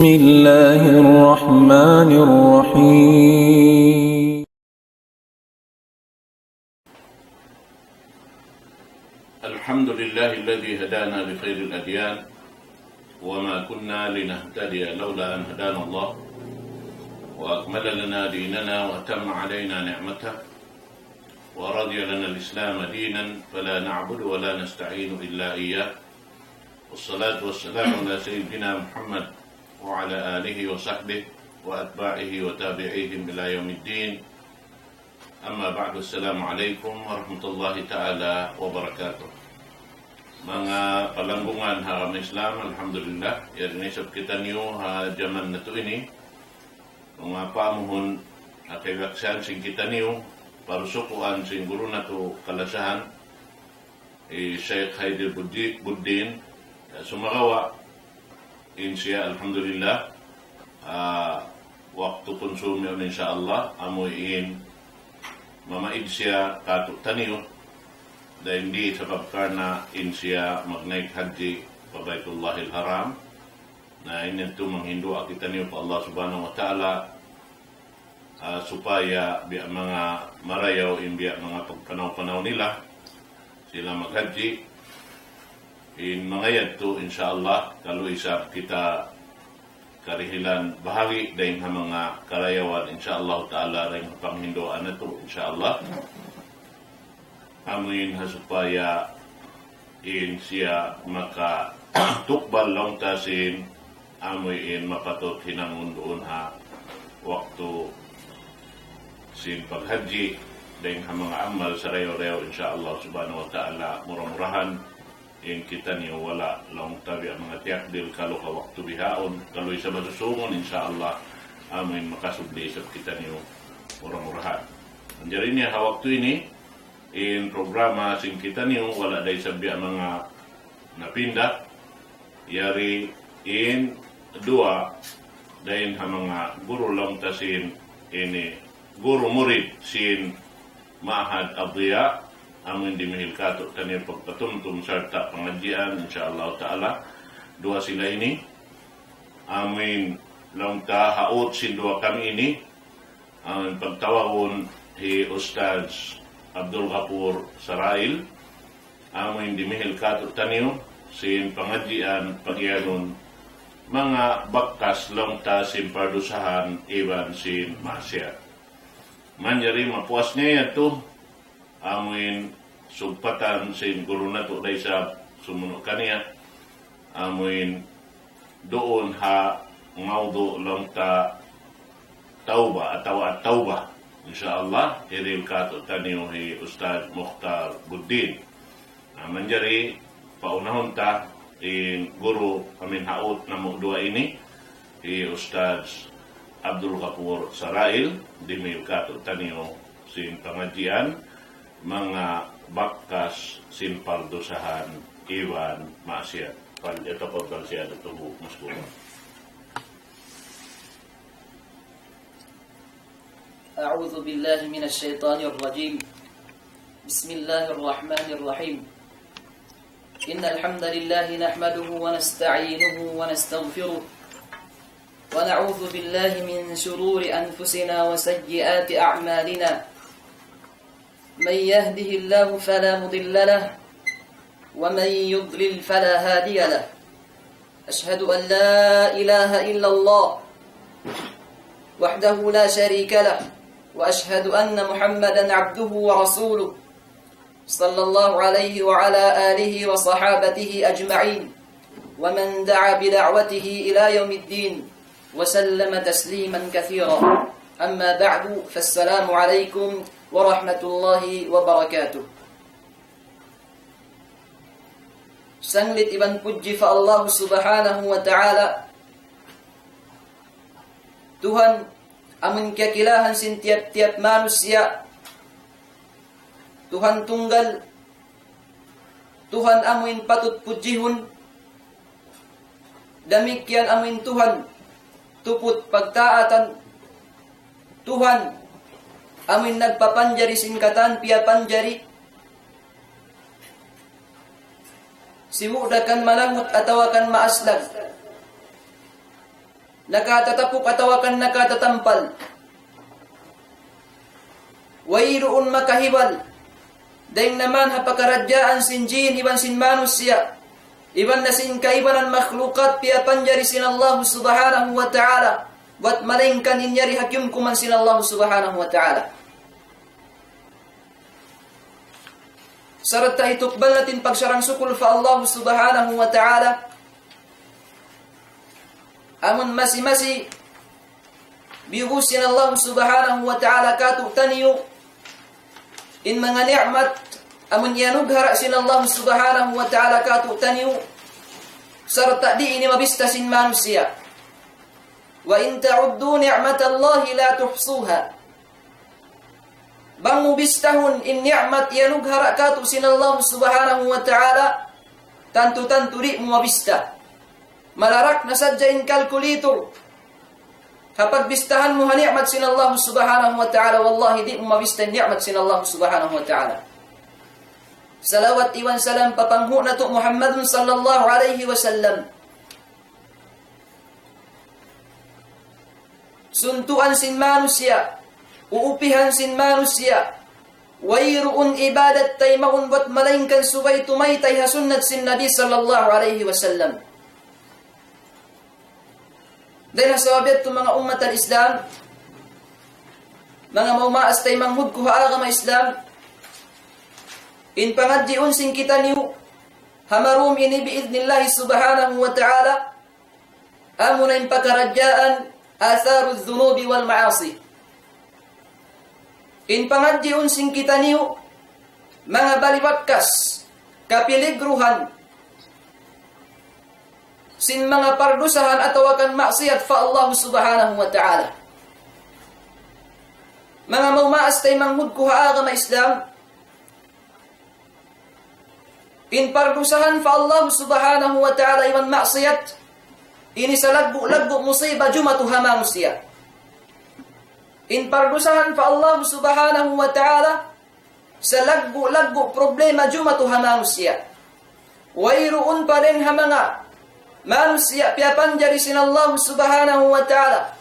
الله الرحمن الرحيم. الحمد لله الذي هدانا لخير الأديان وما كنا لنهتدي لولا أن هدانا الله وأكمل لنا ديننا وأتم علينا نعمته ورضي لنا الإسلام دينا فلا نعبد ولا نستعين إلا إياه والصلاة والسلام على سيدنا محمد وعلى آله وصحبه وأتباعه وتابعيهم إلى يوم الدين. أما بعد، السلام عليكم ورحمة الله تعالى وبركاته. Mga palanggungan ha Islam, alhamdulillah, yarinisap kita niyo ha jaman na to ini. Mga pamuhon akilaksan sing kita niyo, parusukuan sing guru na to kalasahan, Sheikh Haidir Buddin, sumakawa, insya alhamdulillah, waktu konsumyo insyaAllah, amuin mamaid siya katuk taniyo, dahil hindi sabab karena insya magnaik haji pa Baitullahil Haram, na ininto manghindu kita niyo pa Allah subhanahu wa ta'ala, supaya biya mga marayaw, biya mga pagpanaw-panaw nila, sila maghaji, in mga yadto insyaAllah, kalau isa kita karihilan bahagi dahil mga karayawan insyaAllah ta'ala rin panghindoan na ito insyaAllah. Amin ha supaya in siya maka tukbal long tasin amoy in mapatot hinangon doon ha waktu sin paghaji dahil mga amal sa rayo-rayo insyaAllah subhanahu wa ta'ala murah-murahan in kita niyo wala long tabi ang mga tiyakdil kalau ka waktu bihaon kalau isa masusungon insyaAllah amin makasubli sa kita niyo murah-murahan. Anjari niya ha waktu ini in programa sing kita niyo wala day sabi ang mga napinda yari in dua dahin ha mga guru long tasin ini guru murid sin Ma'had Adhiya amin dimihil kato tanir pagpatumtum serta pengajian insyaAllah ta'ala dua sila ini amin long ta haot sin dua kami ini amin pagtawawon hi Ustaz Abdul Ghafur Sarail amin dimihil kato taniyo sin pengajian pagyanon mga bakas long ta sin pardusahan iban sin masyad manjari mapuas niya ito amin sugpatan sin guru na to day sa sumunod kaniya amin doon ha ngawdo long ta tauba atawa at tauba insyaAllah iril kato taniyo hi Ustad Mukhtar Buddin manjari paunahon ta in guru amin haot na dua ini hi Ustad Abdul Ghafur Sarail dimil kato taniyo sin pengajian mga bakas sin pardusahan iwan masyad pal ito po siya ito mas kulo. أعوذ بالله من الشيطان الرجيم بسم الله الرحمن الرحيم إن الحمد لله نحمده ونستعينه ونستغفره ونعوذ بالله من شرور أنفسنا وسيئات أعمالنا من يهده الله فلا مضل له ومن يضلل فلا هادي له أشهد أن لا إله إلا الله وحده لا شريك له وأشهد أن محمدا عبده ورسوله صلى الله عليه وعلى آله وصحابته أجمعين ومن دعا بدعوته إلى يوم الدين وسلم تسليما كثيرا أما بعد فالسلام عليكم ورحمة الله وبركاته. Sanglit iban puji fa Allah subhanahu wa ta'ala Tuhan amun kakilahan sin tiap-tiap manusia Tuhan tunggal Tuhan amin patut pujihun demikian amin Tuhan tuput pagtaatan Tuhan amin nagpapanjari singkatan pia panjari siwudakan malangut atawakan maaslag nakatatapuk atawakan nakatatampal. Wayroon makahibal. Dahil naman hapakaradyaan sin jin iban sin manusia. Iban na sin kaiban ang makhlukat piapanjari sin Allah subhanahu wa ta'ala. Wat malingkan inyari hakim kuman sin Allah subhanahu wa ta'ala. Sarata itukbal natin pagsarang sukul fa Allah subhanahu wa ta'ala. Amun masi-masi biusin Allah subhanahu wa ta'ala katu taniyo in mga ni'mat amun yanughara sin Allah subhanahu wa ta'ala katu taniyo sarta di ini mabista sin manusia. Wa in ta'uddu ni'matallahi la tuhsuha. Bang mubistahun in ni'mat yanughara katu sin Allah subhanahu wa ta'ala tantu-tantu di mabista. Malarak na sadya in kalkulator. Kapag bistahan mo ni'mat sin Allah subhanahu wa ta'ala, wallahi di mo mabista ni'mat sin Allah subhanahu wa ta'ala. Salawat iwan salam papanghu na to Muhammadun sallallahu alaihi wasallam. Suntuan sin manusia, uupihan sin manusia, wayruun ibadat tay maunbat malaingkan subay tumaytay hasunnat sin Nabi sallallahu alaihi wasallam. Dahil nasawabit itong mga umat al-Islam, mga maumaas tayo manghud kuha nga Islam, in pangadji unsing kita niyo, hamarum ini biidnillahi subhanahu wa ta'ala, amo na in pagkaradyaan, atharu dhunubi wal maasi. In pangadji unsing kita niyo, mga baliwakkas, kapiligruhan, sin mga pardusahan atawakan maksiyat fa Allah subhanahu wa ta'ala. Mga maumaas tay manghud kuha agama Islam, in pardusahan fa Allah subhanahu wa ta'ala iwan maksiyat, ini sa lagbu musiba jumatu hamamusya. In pardusahan fa Allah subhanahu wa ta'ala, sa lagbu problema jumatu hamamusya. Wayroon pa rin hamanga manusia piapanjari sin Allah subhanahu wa ta'ala.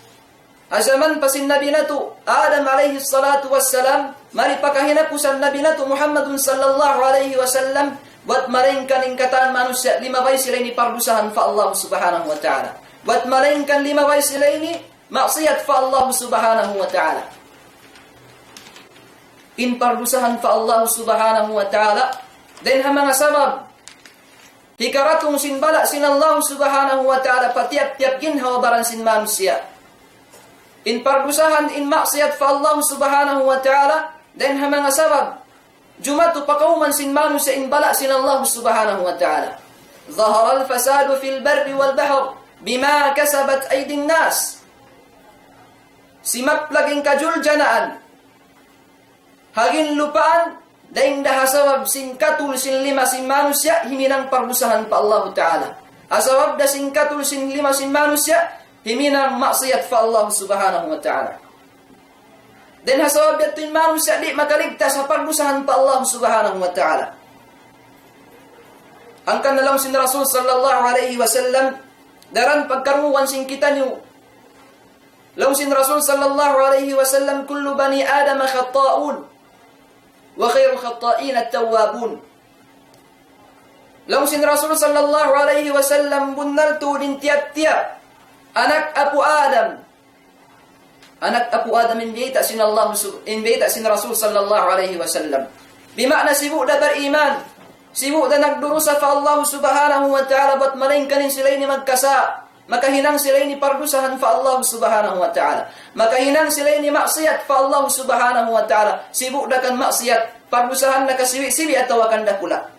Azaman pa sin Nabi natu Adam alaihi salatu wassalam, mari pakahinapusan Nabi natu Muhammadun sallallahu alaihi wasallam, buat malingkan ingkatan manusia lima bay sila ini pardusahan fa Allah subhanahu wa ta'ala. Buat malingkan lima bay sila ini maksiyat fa Allah subhanahu wa ta'ala. In pardusahan fa Allah subhanahu wa ta'ala, then mga sabab hikaratong sinbala sin Allah subhanahu wa ta'ala patiap-tiap ginhawa baran sin manusia. In pardusahan in maksiyat fa Allah subhanahu wa ta'ala, then mga sabab jumatu pakauman sin manusia in bala sin Allah subhanahu wa ta'ala. Zahara al-fasadu fil barri wal bahr bima kasabat aydin nas. Simaplaging kajuljanaan hagin lupaan daing dahasawab sin katul sin lima sin manusia himinang pardusahan pa Allah ta'ala. Asawab da sin katul sin lima sin manusia himinang maksiyat fa Allah subhanahu wa ta'ala. Dan hasawab yatin manusia di makaligtas sa pardusahan pa Allah subhanahu wa ta'ala. Angkan na lang sin Rasul sallallahu alaihi wasallam daran pagkaruan sin kita niyo. Lang sin Rasul sallallahu alaihi wasallam kullu bani Adam khata'un wa khairul khata'in at-tawwabun. Laung sin Rasul sallallahu alaihi wasallam bunaltu din tiap-tiap anak Abu Adam. Anak Abu Adam invita sin Rasul sallallahu alaihi wasallam. Bimakna sibu da beriman, sibu da nagdurusa fa Allah subhanahu wa ta'ala bat malingkanin sila ini magkasa. Makahinang sila ini pardusahan fa Allah subhanahu wa ta'ala. Makahinang sila ini maksiyat fa Allah subhanahu wa ta'ala. Sibuk dakan maksiyat, pardusahan na kasiwi-siwi atau akan dakula.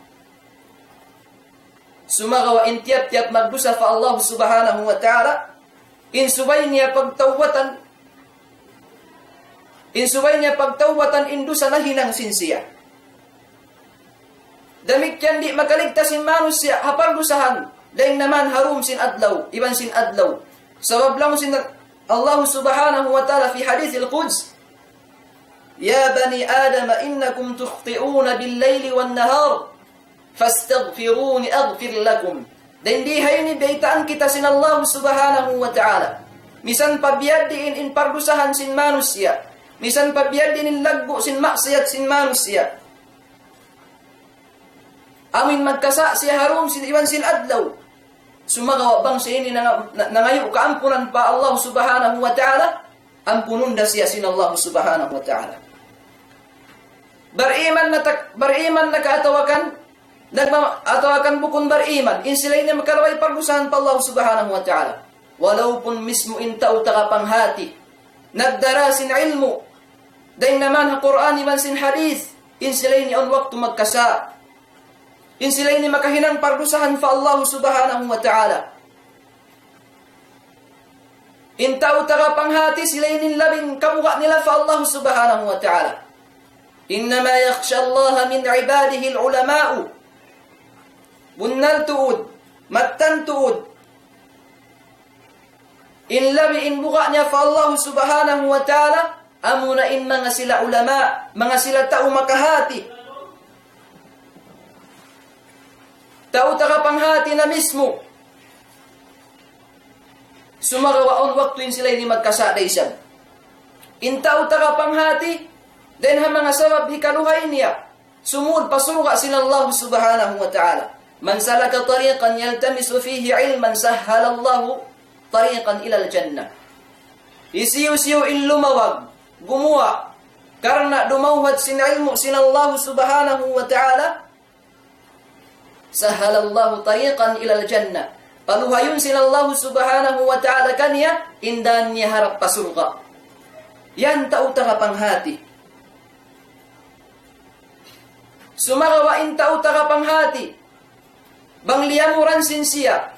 Sumagawa in tiap-tiap magdusa fa Allah subhanahu wa ta'ala. In subay niya pagtawatan indusa na hinang sinsiya. Damikyan di makaligtasin manusia hapardusahan. Daing naman harum sin adlaw, iban sin adlaw. Sabab lang sin Allah subhanahu wa ta'ala fi hadith al-Quds. Ya bani Adam innakum tukhti'una bil-layli wan-nahar fastaghfiruni aghfir lakum. Dan di hayni baitaan kita sin Allah subhanahu wa ta'ala. misan pabiyad diin in pardusahan sin manusia, misan pabiyad din in lagbo sin maksiyat sin manusia. Amin magkasa siya harum sin iwan sin adlaw. Sumagawa bang siya ini nangayo kaampunan pa Allah subhanahu wa ta'ala, ampunun da siya sin Allah subhanahu wa ta'ala. Bariman na kaatawakan, atawakan bukun bariman, in sila ini makalaway pardusahan pa Allah subhanahu wa ta'ala. Walau pun mismo in tao takapanghati, nagdarasin ilmu, dahin naman ha Quran iman sin hadith, in sila ini on waktu magkasa, in sila ini makahinang pardusahan fa Allah subhanahu wa ta'ala. In tao takapanghati, sila ini labing kamuka nila fa Allah subhanahu wa ta'ala. Innama yakhsha Allah min ibadihi al-ulama'u. Bunnal tuud, mattan tuud. In labi in buka niya fa Allah subhanahu wa ta'ala, amuna in mga sila ulama, mga sila tao makahati. Tao takapanghati na mismo. Sumagawaon waktu in sila ini magkasaday siya. In tao takapanghati, then ha mga sabab hikaluhay niya, sumud pasuka sila Allah subhanahu wa ta'ala. Man salaka tariqan yaltamisu fihi ilman sahhala Allah tariqan ila al-jannah. Isiyo-siyo in lumawag, gumuha, karena dumawad sin ilmu sin Allah subhanahu wa ta'ala, sahhala Allah tariqan ila al-jannah. Paluhayon sin Allah subhanahu wa ta'ala kanya, indan niya harap pasurga. Yan tao takapanghati. Sumagawa in tao takapanghati, bang liyamuran sin siya,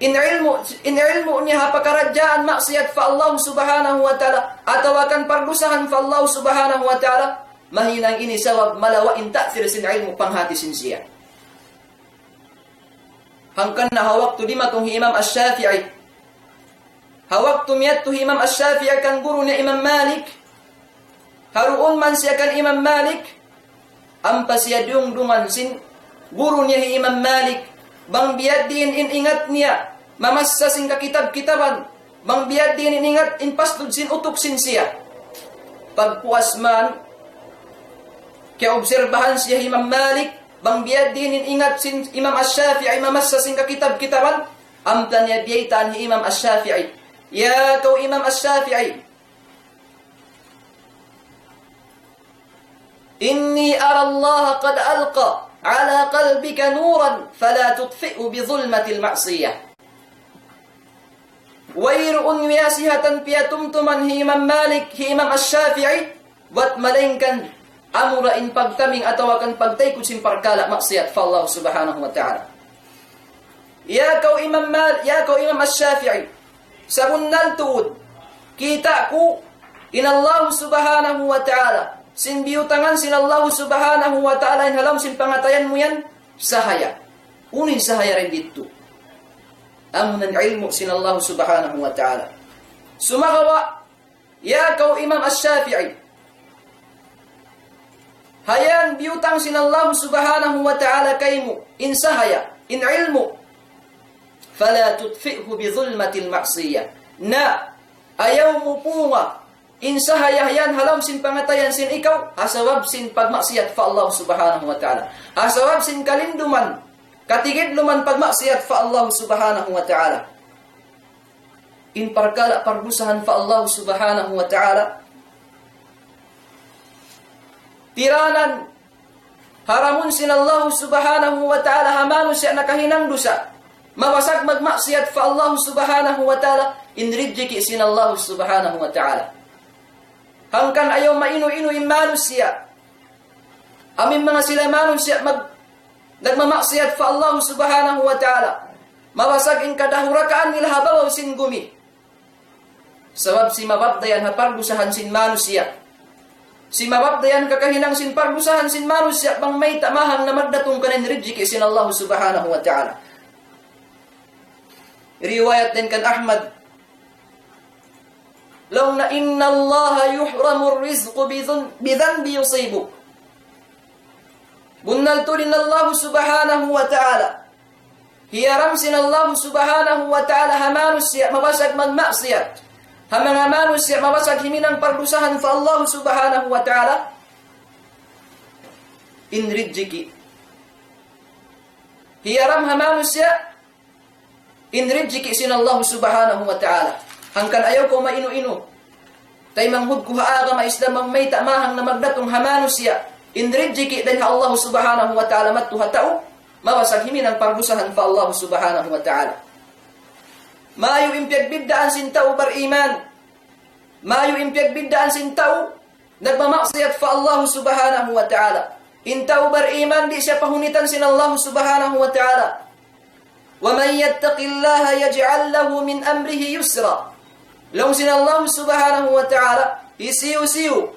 in ilmu niya hapakaradyaan maksiyat fa Allah subhanahu wa ta'ala, atawakan pardusahan fa Allah subhanahu wa ta'ala, mahinang ini sawab malawa in ta'thir sin ilmu panghati sin siya. Hangkan na hawak tu lima kong Imam Ash-Shafi'i, hawak tu miyat tu Imam Ash-Shafi'i kan guru niya Imam Malik, haruun man siya kan Imam Malik, ampas siya dungan sin guru niya Imam Malik, bang biad din ingat niya, mamassa sin kakitab-kitaban, bang biad din ingat in pastud sin utok sin siya. Pagpuas man, kaya obserbahan siya Imam Malik, bang biad din ingat sin Imam Ash-Shafi'i, mamassa sin kakitab-kitaban, amtan niya biyaitan ni Imam Ash-Shafi'i. Ya kau Imam Ash-Shafi'i, inni ara Allah qad alqa ala qalbika nuran fala tutfi'u bi dhulmatil ma'siyah. Wairun wiyasihatan piyatumtuman hi Imam Malik, hi Imam Ash-Shafi'i, buat malengkan amura in pagtaming atawakan pagtaykod sin parkala maksiyat fa Allah subhanahu wa ta'ala. Ya kau Imam Malik, ya kau Imam Ash-Shafi'i, sabunnal tuud, kita ku in Allah subhanahu wa ta'ala, sin biutangan sin Allah subhanahu wa ta'ala in halam sin pangatayan mo yan, sahaya. Unin sahaya rin dito. Amunan ilmu sin Allah subhanahu wa ta'ala. Sumagawa, ya kau Imam Ash-Shafi'i, hayan biutang sin Allah subhanahu wa ta'ala kaymo, in sahaya, in ilmu, fala tutfi'hu bi dhulmatil ma'siyah. Na, ayaw mo punga, in sahayahyan halam sin pangatayan sin ikaw, hasawab sin pagmaksiyat fa Allah subhanahu wa ta'ala. Hasawab sin kalinduman, katigidluman pagmaksiyat fa Allah subhanahu wa ta'ala. In parkala pardusahan fa Allah subhanahu wa ta'ala. Tiranan, haramun sin Allah subhanahu wa ta'ala, hamanu siya nakahinang dusa. Mawasag magmaksiyat fa Allah subhanahu wa ta'ala, inridjiki sin Allah subhanahu wa ta'ala. Hangkan ayaw mainu-inu in manusia. Amin mga sila manusia nagmamaksiyat fa Allah subhanahu wa ta'ala. Mawasag in kadahurakaan nila habawaw sin gumi. Sabab si mababdayan hapardusahan sin manusia. Si mababdayan kakahinang sin pardusahan sin manusia, bang may tamahang na magdatong kanin rijiki sin Allah subhanahu wa ta'ala. Riwayat din kan Ahmad, law na inna Allah yuhramu rizqu bidhanbi yusibu. Bunnal tulin Allah subhanahu wa ta'ala, hiyaram sinallahu subhanahu wa ta'ala hamanusya mabasag magmaksiyat. Hamanga manusya mabasag himinang pardusahan fa Allah subhanahu wa ta'ala. Inrijiki. Hiyaram hamanusya inrijiki sinallahu subhanahu wa ta'ala. Hangkan ayaw ko mainu-inu. Tay manghud ko haaga maislam may tamahang na magdatong hamanusya. Inrijiki dan Allah subhanahu wa ta'ala matuha tao. Mabasag himinang pardusahan fa Allah subhanahu wa ta'ala. Mayo impiagbigdaan sin tao beriman. Mayo impiagbigdaan sin tao nagmamaksiyat fa Allah subhanahu wa ta'ala. In tao beriman di siya pahunitan sin Allah subhanahu wa ta'ala. Wa man yattaqillaha yaj'al lahu min amrihi yusra. Long sin Allah subhanahu wa ta'ala isiu-siu.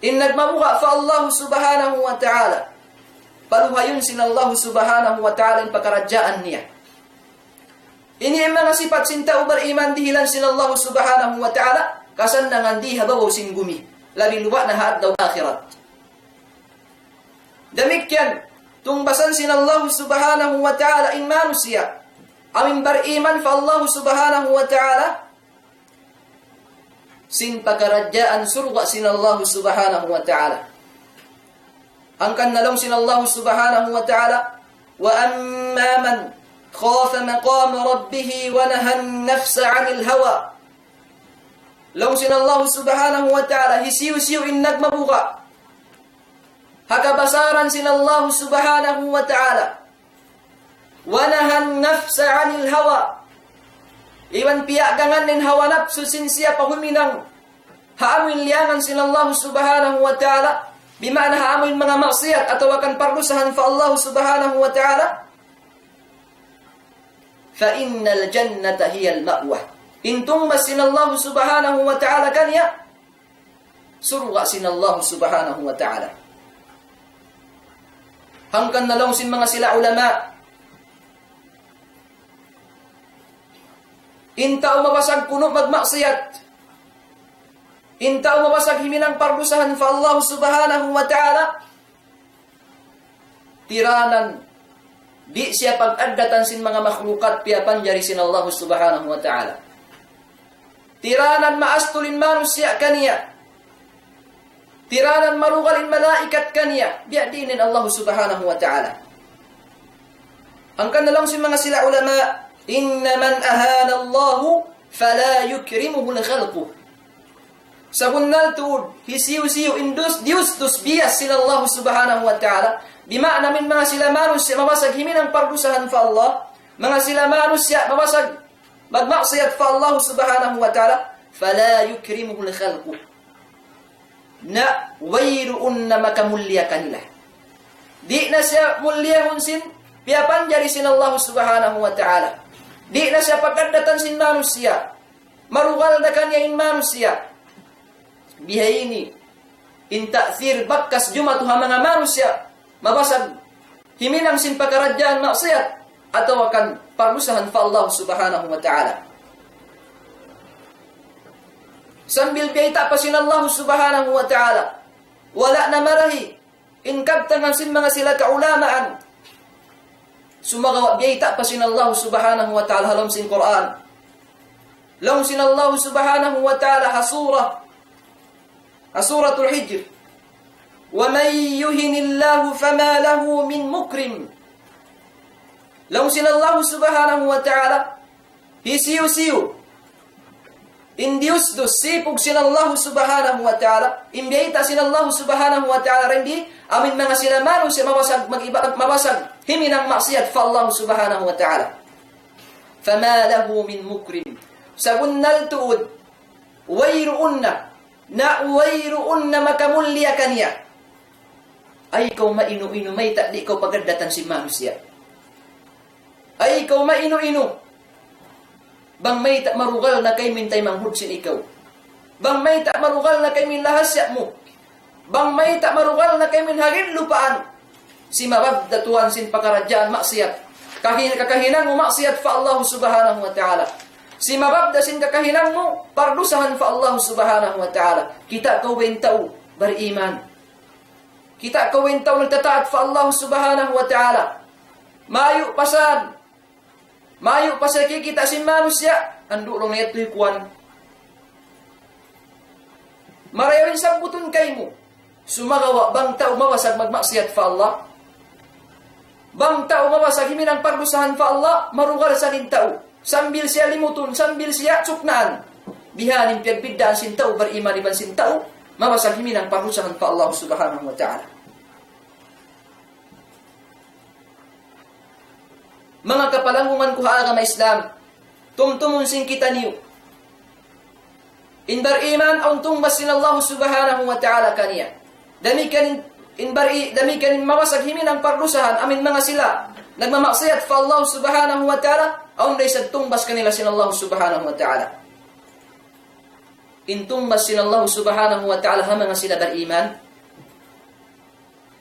In nagmamuha fa Allah subhanahu wa ta'ala. Paluhayon sin Allah subhanahu wa ta'ala in pagkaradyaan niya. Ini ang mga sifat sinta beriman dihilan sin Allah subhanahu wa ta'ala kasandangan di habaw sin gumi labi luwa na haat daw akhirat. Demikian tungbasan sin Allah subhanahu wa ta'ala in manusia amin beriman fa Allah subhanahu wa ta'ala sin pagkaradyaan surga sin Allah subhanahu wa ta'ala. Angkan nalong sin Allah subhanahu wa ta'ala wa amma man خاف مقام ربه ونهى النفس عن الهوى. لو سن الله سبحانه وتعالى هسيو إنك مبوغا هكا بصارا سن الله سبحانه وتعالى ونهى النفس عن الهوى. Iwan piyak ganganin hawa nafsu sin siya pahuminang haamin liangan sin Allah subhanahu wa ta'ala bimana haamin mga maksiyat atau akan pardusahan fa Allah subhanahu wa ta'ala. فَإِنَّ الْجَنَّةَ هِيَ الْمَأْوَةِ. Intong masin Allah subhanahu wa ta'ala kanya, surga sin Allah subhanahu wa ta'ala. Hangkan nalong sin mga sila ulama, intao mabasag puno magmaksiyat, intao mabasag himinang pardusahan fa Allah subhanahu wa ta'ala, tiranan, di siya pag-addatan sin mga makhlukat piapan jari sin Allah subhanahu wa ta'ala. Tiranan maastulin manusia kaniya. Tiranan marugalin malaikat kaniya. Biadinin Allah subhanahu wa ta'ala. Angkan na lang sin mga sila ulama, inna man ahana Allahu fala yukrimuhu al-khalqu. Sa hunnal tuud, hisiu-siu indus diustus bias sin Allah subhanahu wa ta'ala. Bimana min mga sila manusia mabasag himinang pardusahan fa Allah, mga sila manusia mabasag magmaksiyat fa Allah subhanahu wa ta'ala, fala yukrimuhu al-khalqu. Na wayruun na makamulya kanila. Di na siya mulyahon sin piapan jari sin Allah subhanahu wa ta'ala. Di na siya pagkandatan sin manusia. Marugal na kanya in manusia. Bihayini in ta'thir bakkas jumatuha mga manusia mabasag himinang sin pagkaradyaan maksiyat atau akan pardusahan fa Allah subhanahu wa ta'ala. Sambil biyaita pa sin Allah subhanahu wa ta'ala wala na marahi inkabtangan sin mga sila kaulamaan sumagawa biyaita pa sin Allah subhanahu wa ta'ala halom sin Quran long sin Allah subhanahu wa ta'ala hasuratul Hijr وَمَنْ يُهِنِ اللَّهُ فَمَا لَهُ مِنْ مُكْرِمٍ. Laung sin Allah subhanahu wa ta'ala hisiu-siu indiusdus sipug sin Allah subhanahu wa ta'ala imbiyaita sin Allah subhanahu wa ta'ala rendi amin mga sila manusia mabasag himinang maksiyat fa Allah subhanahu wa ta'ala. فَمَا لَهُ مِنْ مُكْرِمٍ. Sabunnal tuud wayruunna na wayruunna makamulya kaniya. Ay ikaw mainu-inu may di ikaw pagandatan si manusia. Ay ikaw mainu-inu bang may marugal na kay mintay manghud sin ikaw. Bang may marugal na kay min lahasya mo. Bang may marugal na kay min hagin lupaan. Si mababdatuan sin pakaradyaan maksiyat. Kakahinang mo maksiyat fa Allah subhanahu wa ta'ala. Si mababda sin kakahinang mo pardusahan fa Allah subhanahu wa ta'ala. Kita kawin tao beriman. Kita kawin tao nagtataat fa Allah subhanahu wa ta'ala. Mayu pasad Mayo pa sa kikita sin manusia, andulong na ito'y kuwan. Marayawin sabuton kay mo, sumagawa bang tao mawasag magmaksiyat fa Allah? Bang tao mawasag himinang pardusahan fa Allah, marugal sa nin tao. Sambil siya limutun, sambil siya tsuknaan. Bihanin piyagbiddaan sin tao, beriman iban sin tao, mawasag himinang pardusahan fa Allah subhanahu wa ta'ala. Mga kapalangungan ko haagama Islam, tumtumun sin kita niyo. Inbar iman ang tumbas sin Allah subhanahu wa ta'ala kaniya. Damikan mawasag himinang pardusahan amin mga sila. Nagmamaksayat fa Allah subhanahu wa ta'ala, aun laysad tumbas kanila sin Allah subhanahu wa ta'ala. Intumbas sin Allah subhanahu wa ta'ala mga sila beriman,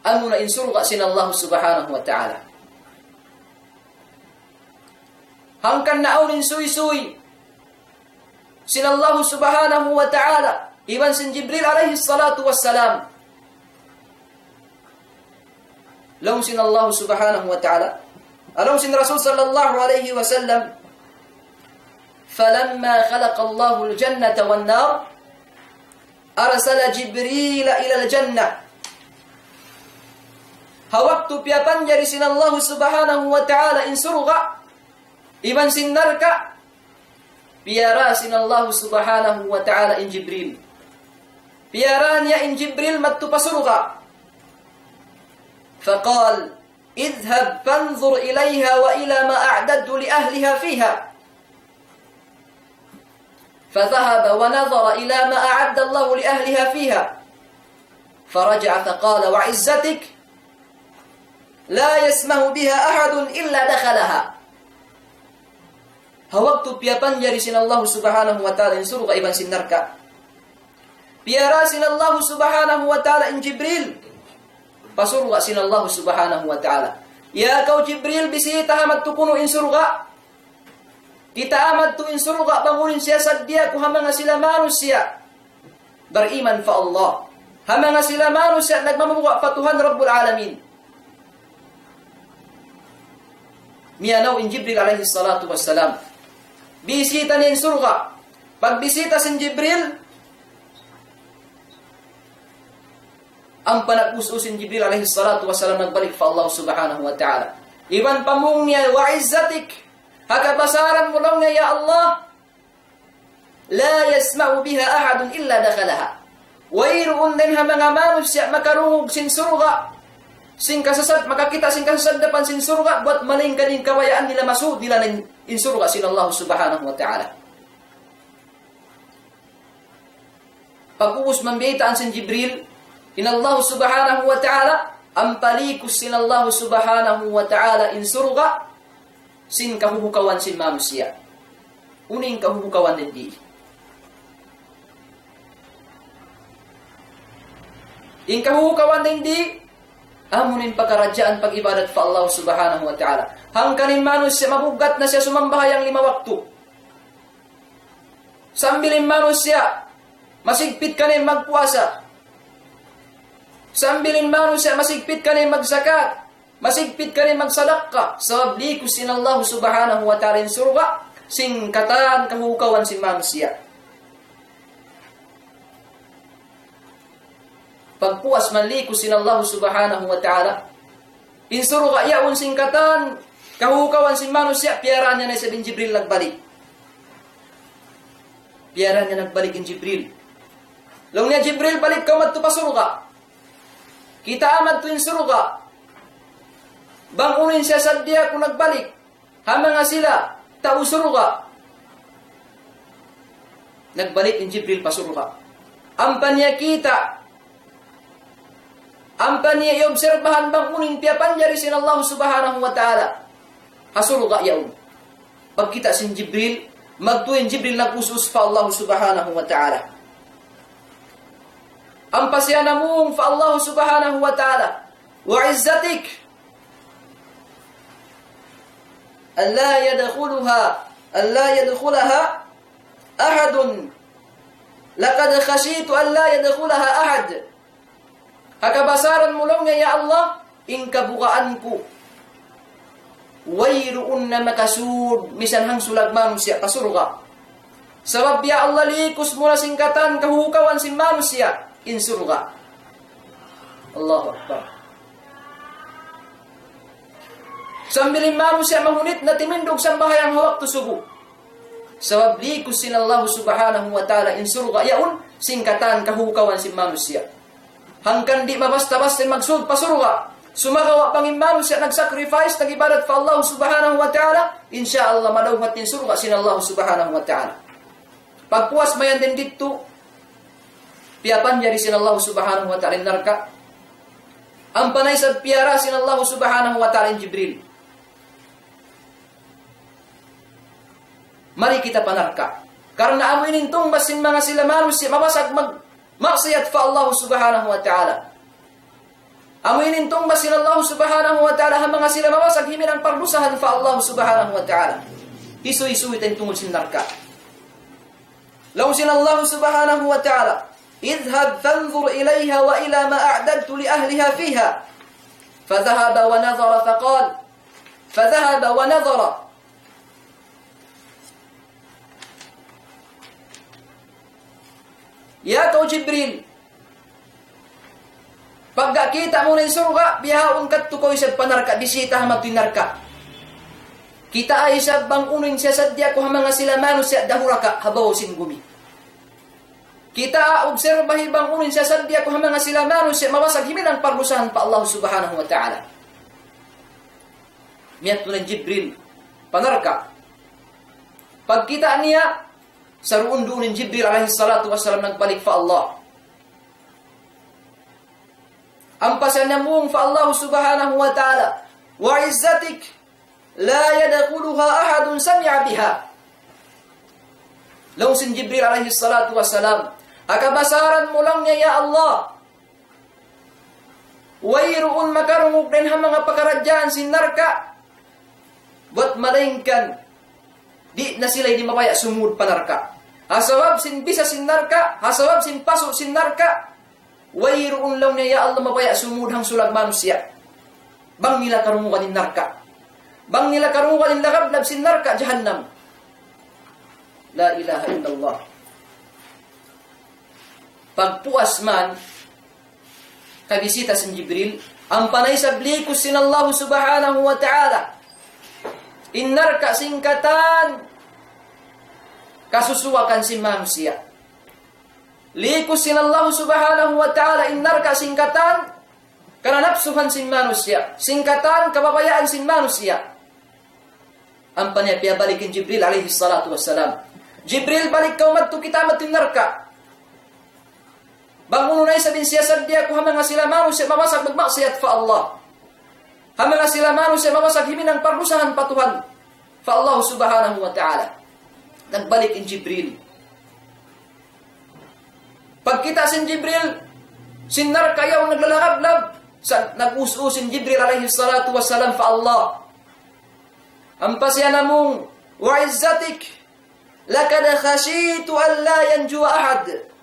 ang muna insurga sin Allah subhanahu wa ta'ala. Hangkan naunin suy-suy sin Allah subhanahu wa ta'ala iban sin Jibril alaihi salatu wassalam. Law sin Allah subhanahu wa ta'ala alaw sin Rasul sallallahu alaihi wasallam falamma khalaqa Allah al-jannata wan-nar arsala Jibril ila al-jannah. Hawaktu piapan jari sin Allah subhanahu wa ta'ala insurga iban sin narka piara sin Allah subhanahu wa ta'ala in Jibril. Piara niya in Jibril mattu pasurga. Faqal, idhab fanzur ilayha wa ila ma a'dadtu li ahliha fiha. Fadhahaba wa nadhara ila ma a'adda Allah li ahliha fiha. Faraja'a faqala wa 'izzatik la yasmahu biha ahadun illa dakhalaha. Hawaktu piapan jari sin Allah subhanahu wa ta'ala in surga iban sin narka. Piara sin Allah subhanahu wa ta'ala in Jibril. Pasurga sin Allah subhanahu wa ta'ala. Ya kau Jibril bisita hamad tukuno in surga. Kita amad tu in surga bangunin siya sadya ku hamanga sila manusia. Beriman fa Allah. Hamanga sila manusia nagmamamuwa fa Tuhan Rabbul Alamin. Miyanaw in Jibril alaihi salatu wassalam. Bisita nin surga. Pagbisita sin Jibril, ang panag-us-usin Jibril alaihi salatu wassalam nagbalik fa Allah subhanahu wa ta'ala. Iban pamung niya, wa izzatik, hakabasaran mo lang niya, ya Allah, la yasma'u biha ahadun illa dakhalaha. Wairuun din ha mga manusia makarungog sin surga, sin kasasad, makakita sin kasasad dapan sin surga, buat maling kaning kawayaan nila masud nila in surga sin Allah subhanahu wa ta'ala. Pag-uus mambitaan sin Jibril, in Allah subhanahu wa ta'ala, ang palikus sin Allah subhanahu wa ta'ala in surga, sin kahuhukawan sin manusia. Uning kahuhukawan din di. In kahuhukawan din di, amunin pagkarajaan pag-ibadat fa Allah subhanahu wa ta'ala. Hangkanin manusia, mabugat na siya sumambahayang 5 waktu. Sambilin manusia, masigpit ka rin magpuasa. Sambilin manusia, masigpit ka rin magzakat. Masigpit ka rin magsadaka. Sabab likus sin Allah subhanahu wa ta'ala in surga, sing kataan kahukawan sin manusia. Pagpuas manlikus sin Allah subhanahu wa ta'ala, in surga yaun sing kataan kahukawan sin manusia, piara niya na sa bin Jibril nagbalik. Piara niya nagbalik in Jibril. Long niya Jibril balik ka madto pa surga. Kita amad to in surga. Bangunin siya sadya kung nagbalik. Hama nga sila, tao surga. Nagbalik in Jibril pa surga. Ampan niya kita. Ampan niya iobserbahan bangunin piyapan niya sin Allah subhanahu wa ta'ala. Hasurga yaon. Pagkita sin Jibril, magtuin Jibril nag-usus pa Allah subhanahu wa ta'ala. Ang pasya namung fa Allah subhanahu wa ta'ala. Wa izzatik. Alla yadkhulaha ahadun. Laqad khashitu alla yadkhulaha ahad. Hakabasaran mo lang niya, ya Allah, in kabukaan ko. wayroon na makasud misan hang sulagman siya kasurga. Sabab ya Allah likus mula singkatan kahukawan si manusia in surga. Allahu Akbar. Sambilin manusia mahunit na timindog sa bahayang hawak to subo. Sabab likus sin Allah subhanahu wa ta'ala in surga yaun singkatan kahukawan si manusia. Hangkan di mabasta-basta magsud pasurga. Sumagawa pangin manusia nagsacrifice nagibadat fa Allah subhanahu wa ta'ala, insyaallah madawhat in surga sin Allah subhanahu wa ta'ala. Pagpuas mayan din dito piapan jadi sin Allah subhanahu wa ta'ala narka. Ang panay sa piara sin Allah subhanahu wa ta'ala Jibril. Mari kita panarka. Karena amo inintong basin mga sila manusia mabasag maksiyat fa Allah subhanahu wa ta'ala. Amo inintong basin Allah subhanahu wa ta'ala ha mga sila mabasag himin ang pardusahan fa Allah subhanahu wa ta'ala. Isu-isu itin tungol sin narka. Law sin Allah subhanahu wa ta'ala idhab fanzur ilayha wa ila ma a'dadtu li ahliha fiha. Fadhahaba wa nadhara faqal. Fadhahaba wa nadhara. Ya kau Jibril, pagkakita mo ng surga, bihaon kat tukoy sa panarka, bisita hamatin narka. Kita ay sa bang unin siya sadya ko hamanga sila manusia dahuraka habaw sin gumi. Kita obserbahi bang unin siya sadya ko hamanga sila manusia mawasag himin ang parlusahan pa Allah subhanahu wa ta'ala. Miyat ng Jibril, panarka. Pagkita niya, sa ruun doon ng Jibril alaihi salatu wassalam nagbalik fa Allah. Ang pasanamung fa Allah subhanahu wa ta'ala wa izzatik la yadkhuluha ahadun sami'a biha. Law sin Jibril alaihi salatu wassalam akabasaran mo lang niya ya Allah. Wayroon makarungog din ang mga pakaradyan sin narka. Buat malingkan di na sila hindi mabaya sumud panarka. Hasawab sin bisa sin narka, hasawab sin paso sin narka. Wayroon lang niya ya Allah mabaya sumud hang sulag manusia. Bang nila karungukan din narka. Bang nila karungukan din lagablab sin narka jahannam. La ilaha illallah. Pagpuas man kabisita sin Jibril, ang panay sa blikus sin Allah subhanahu wa ta'ala. Innarka singkatan kasusuwakan si manusia. Likus sin Allah subhanahu wa ta'ala innarka singkatan kananapsuhan sin manusia. Singkatan kababayaan sin manusia. Ang panayapya balikin Jibril alaihi salatu wassalam. Jibril balik kau madto kita matin narka. Bangunay sabin siya sadya ko hamanga sila manusia mamasag magmaksiyat fa Allah. Hamanga sila manusia mamasag himin ang parlusahan patuhan fa Allah subhanahu wa ta'ala. Nagbalik in Jibril. Pagkita sin Jibril, sin narka yaw naglalagablab, nag-us-usin Jibril alaihi salatu wassalam fa Allah. Ang pasya namong, wa izzatik, lakad khashitu an la yanjuwa ahad.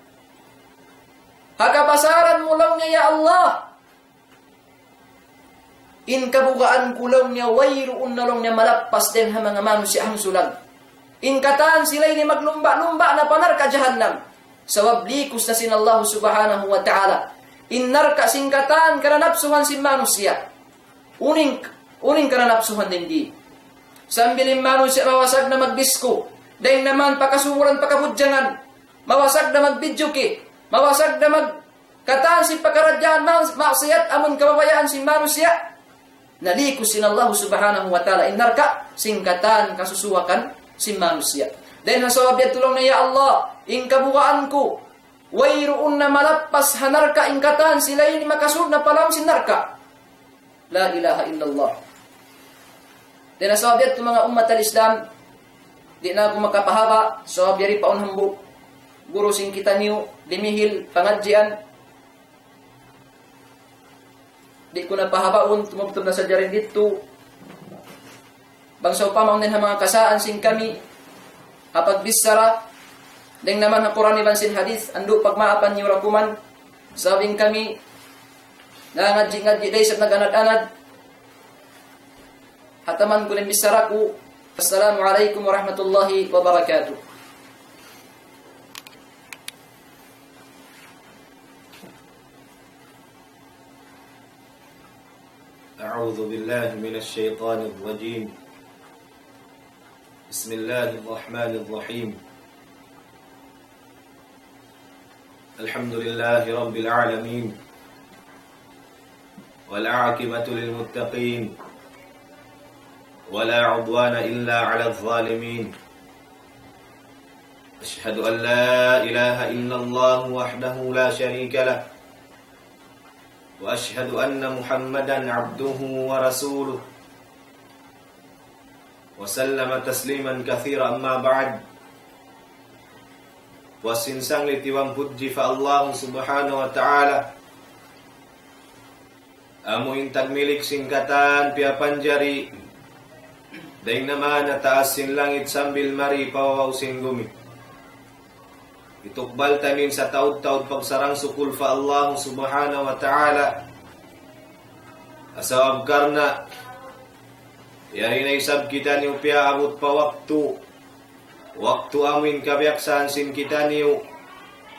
Hakabasaran mo lang niya ya Allah. In kabugaan ko lang niya, wayroon na lang niya malappas din ha mga manusia ang sulag. Inkatan sila'y ni maglumba-lumba na panarka jahannam. Sawab likus na sin Allah subhanahu wa ta'ala. Innarka singkatan kananapsuhan sin manusia. Uning kananapsuhan din di. Sambilin manusia mawasag na magbisko. Dahil naman pakasuran pakabudjangan. Mawasag na magbidyoke. Mawasag na magkataan sin pakaradyan maksiyat amon kababayaan sin manusia. Nalikus sin Allah subhanahu wa ta'ala. Innarka singkatan kasusuwakan si manusia. Dahil nasawab ya tulong na ya Allah, ingkabukaan ko, wayroon na malappas hanarka ingkatan, sila ini makasud na palam sinarka. La ilaha illallah. Dahil nasawab ya mga umat al-Islam, di na ako makapahaba, sawab yari paon hambuk, guru sing kita niyo, dimihil, pangadjian, di ko na pahabaon, tumugtog na sa jarin dito, bangsa upamaw din mga kasaan sing kami apag bisara deng naman ang Quran iban sin hadith ando pagmaapan niyo rakuman sabing kami nangadji-ngadji day sa naganad-anad hataman kulim bisaraku. Assalamualaikum warahmatullahi wabarakatuh. أعوذ بالله من الشيطان الرجيم. بسم الله الرحمن الرحيم. الحمد لله رب العالمين، والعاقبة للمتقين، ولا عدوان إلا على الظالمين. أشهد أن لا إله إلا الله وحده لا شريك له، وأشهد أن محمدًا عبده ورسوله، وسلم تسليمًا كثيرًا. أما بعد، wasinsang litiwang puji fa Allah subhanahu wa ta'ala, amuin tagmilik singkatan pia panjari, daing naman nataas sin langit sambil mari pawawaw sin gumi. Itukbal tamin sa taud-taud pagsarang sukul fa Allah subhanahu wa ta'ala, asawab karna yahin ay sab kita niyo pia abot pa waktu amin kabiaksan sin kita niyo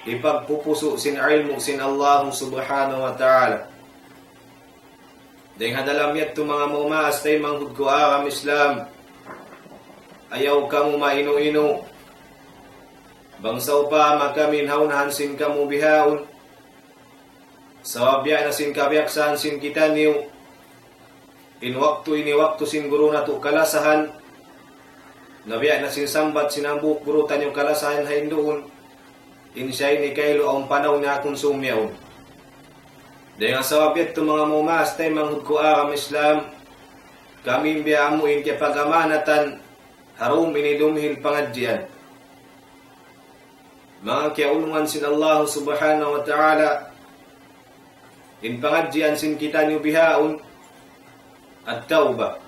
ipagpupuso sin ilmu sin Allah subhanahu wa ta'ala. Dahil hadalam yat to mga mumaas tayo manghud ko akam Islam, ayaw ka mo maino-ino, bangsaw pa makaminhawnahan sin kamu bihaon, sawabya na sin kabiaksan sin kita niyo, in waktu ini waktu sin guru na to kalasahan, nabiya na sin sambat sinambuk guru tanyo kalasahan haindoon, in siya ni kailo ang panaw na akong sumyaon. Dahil ang sawabya to mga mumaas tayo manghud ko akam Islam, kami biyamuin kaya pag-amanatan, harum inidumhil pangadyan. Mga kiaulungan sin Allah subhanahu wa ta'ala, in pangadyan sin kita niyo bihaon at tauba.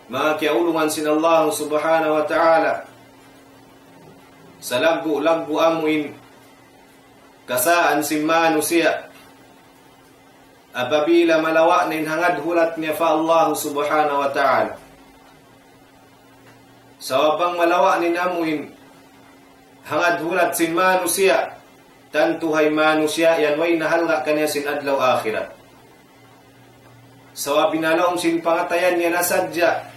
Mga kiaulungan sin Allah subhanahu wa ta'ala, sa lagbu amuin kasaan sin manusia, apabila malawa nin hangad hulat niya fa Allah subhanahu wa ta'ala. Sawabang malawa nin amuin hangad hulat sin manusia, tantuhay manusia yan way nahalga kanya sin adlaw akhirat. Sawabin nalaong sin pangatayan niya nasadya,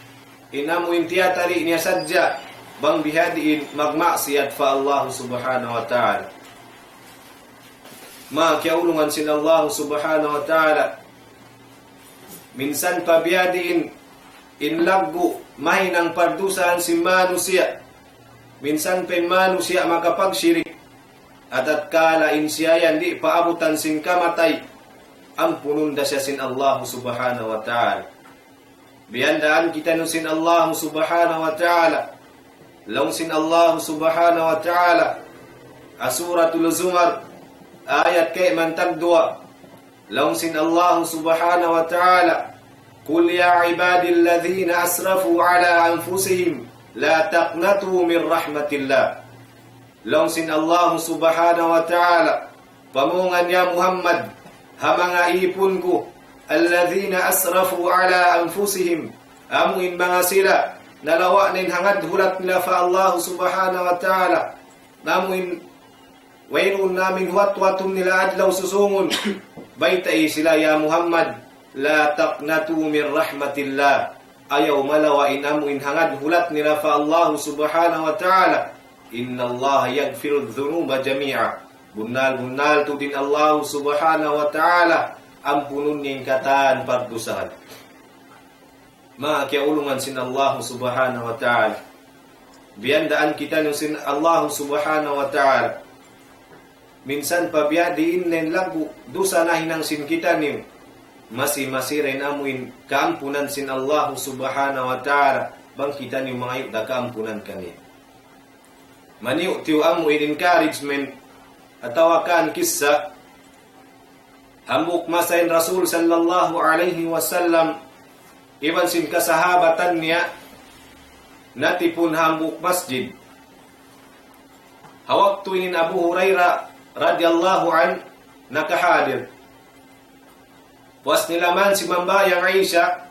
inamuin tiyatali niya sadya, bang bihadiin magmaksiyat fa Allah subhanahu wa ta'ala. Mga kiaulungan sin Allah subhanahu wa ta'ala, minsan pabiyadiin inlaggu mahinang pardusahan si manusia, minsan pen manusia makapagsirik, at kala insiyayan di paabutan sin kamatay, ang pununda siya sin Allah subhanahu wa ta'ala. Biyandaan kita nun sin Allah subhanahu wa ta'ala, laung sin Allah subhanahu wa ta'ala, asuratul Zumar, ayat kay mantagdua, laung sin Allah subhanahu wa ta'ala, Qul ya ibadilladhina asrafu ala anfusihim la taqnatu min rahmatillah. Laung sin Allah subhanahu wa ta'ala, pamungan ya Muhammad, ha mga ipon ko, alladhina asrafu ala anfusihim, amuin mga sila, nalawa nin hangad hulat nila fa Allah subhanahu wa ta'ala, namuin wainun namin huat-watum nila adlaw susungon, baytay sila ya Muhammad, la taqnatu min rahmatillah, ayaw malawain amuin hangad hulat nila fa Allah subhanahu wa ta'ala, inna Allah yaghfiru dhunuba jami'a, bunal tu din Allah subhanahu wa ta'ala, ampunun niyang kataan pardusahan. Mga kiaulungan sin Allah subhanahu wa ta'ala, biyandaan kita nun sin Allah subhanahu wa ta'ala, minsan pabiyadiin nen lagu dusa na hinang sin kita niyo, masiren amuin kaampunan sin Allah subhanahu wa ta'ala, bang kita niyo mga yuk da kaampunan kaniya. Maniu tiyo amuin encouragement, atawakan kisah, hambuk masain Rasul sallallahu alaihi wasallam, iban sin kasahabatan niya, natipun hambuk masjid. Hawak tuinin Abu Hurairah radhiyallahu an nakahadir. Was nilaman si mambayang Aisha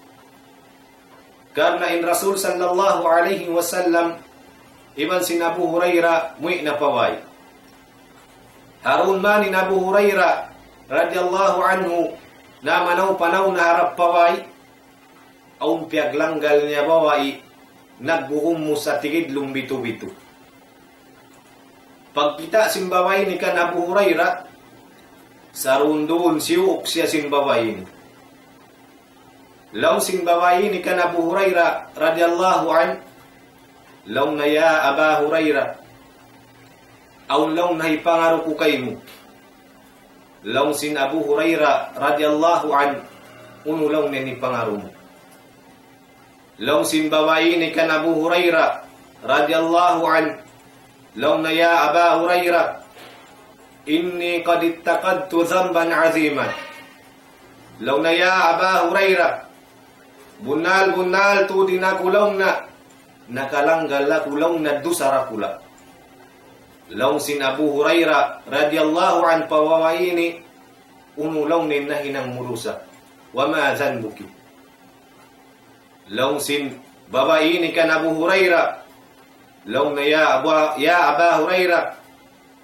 karena in Rasul sallallahu alaihi wasallam iban si Abu Hurairah mu'i na paway. Harun man ni Abu Hurairah radhiyallahu anhu na manaw-panaw na harap paway aun piaglanggal niya baway nagbuhum mo sa tigidlong bitu-bitu. Pagkita simbaway ni kan Abu Hurairah sarundun siuk siya simbaway ni. Law simbaway ni kan Abu Hurairah radhiyallahu an law na ya Aba Hurairah aw law na ipangaro ko kay mo. Law sin Abu Hurairah radhiyallahu an uno law na ipangaro mo. Law simbaway ni kan Abu Hurairah radhiyallahu an law na ya Aba Hurairah inni qad ittaqadtu dhanban 'aziman. Law na ya Aba Hurairah bunal tu dinakulong na nakalanggal na kulong na dusara kula. Law sin Abu Hurairah radhiyallahu an pawawaini unulong nin na hinang murusa wa ma dhanbuki. Law sin babaini kan Abu Hurairah law na ya Aba Hurairah